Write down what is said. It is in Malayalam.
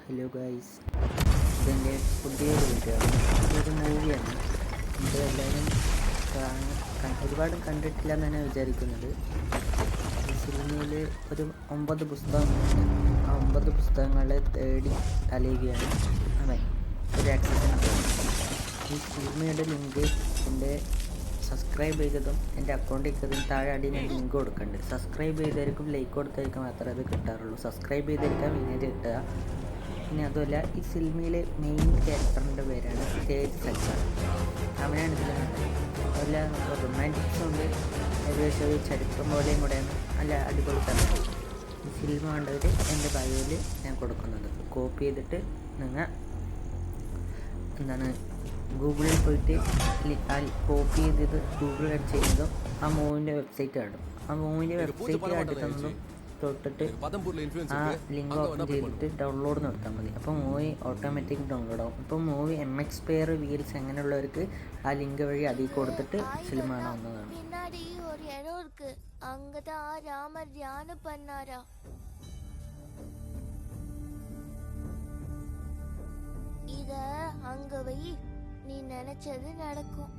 ഹലോ ഗൈസ്, ഇതെൻ്റെ പുതിയൊരു വീഡിയോ ആണ്. ഇതൊരു മൂവിയാണ്. എല്ലാവരും ഒരുപാട് കണ്ടിട്ടില്ല എന്നാണ് വിചാരിക്കുന്നത്. ഈ സിനിമയിൽ ഒരു 9 പുസ്തകങ്ങളുണ്ട്. ആ 9 പുസ്തകങ്ങളെ തേടി അലയുകയാണ് അവൻ ഒരു ആക്സിഡൻറ്റ് പോകുന്നത്. ഈ സിനിമയുടെ ലിങ്ക് എൻ്റെ സബ്സ്ക്രൈബ് ചെയ്തതും എൻ്റെ അക്കൗണ്ടിൽ കയറി താഴെ അടിയിൽ ഞാൻ ലിങ്ക് കൊടുക്കുന്നുണ്ട്. സബ്സ്ക്രൈബ് ചെയ്തായിരിക്കും ലൈക്ക് കൊടുത്തായിരിക്കും മാത്രമേ അത് കിട്ടാറുള്ളൂ. സബ്സ്ക്രൈബ് ചെയ്തായിരിക്കാം ഇങ്ങനെ കിട്ടുക. പിന്നെ അതുമല്ല, ഈ സിനിമയിലെ മെയിൻ ക്യാരക്ടറിൻ്റെ പേരാണ് തേജ് സൽമാൻ. അവനാണ് ഇതിൽ അതുപോലെ നമുക്ക് റൊമാൻറ്റിക്സ് ഉണ്ട്, ഏകദേശം ഒരു ചരിത്രം പോലെയും കൂടെയാണ്. നല്ല അടിപൊളി കഥ. ഈ സിനിമ കണ്ടവർ എൻ്റെ ബയോയിൽ ഞാൻ കൊടുക്കുന്നത്. കോപ്പി ചെയ്തിട്ട് നിങ്ങൾ ഗൂഗിളിൽ പോയിട്ട് കോപ്പി ചെയ്തത് ഗൂഗിളിൽ അടിച്ച് ചെയ്യുന്നതും ആ മൂവിൻ്റെ വെബ്സൈറ്റ് കാണും. ആ മൂവിൻ്റെ വെബ്സൈറ്റ് കണ്ടിട്ടൊന്നും തൊട്ടിട്ട് ആ ലിങ്ക് ഓപ്പൺ ചെയ്തിട്ട് ഡൗൺലോഡ് നടത്താൻ മതി. അപ്പോൾ മൂവി ഓട്ടോമാറ്റിക് ഡൗൺലോഡ് ആവും. ഇപ്പോൾ മൂവി MX Player VLC അങ്ങനെയുള്ളവർക്ക് ആ ലിങ്ക് വഴി അതിൽ കൊടുത്തിട്ട് സിനിമ കാണാവുന്നതാണ്. இத அங்க வை, நீ நினைச்சது நடக்கும்.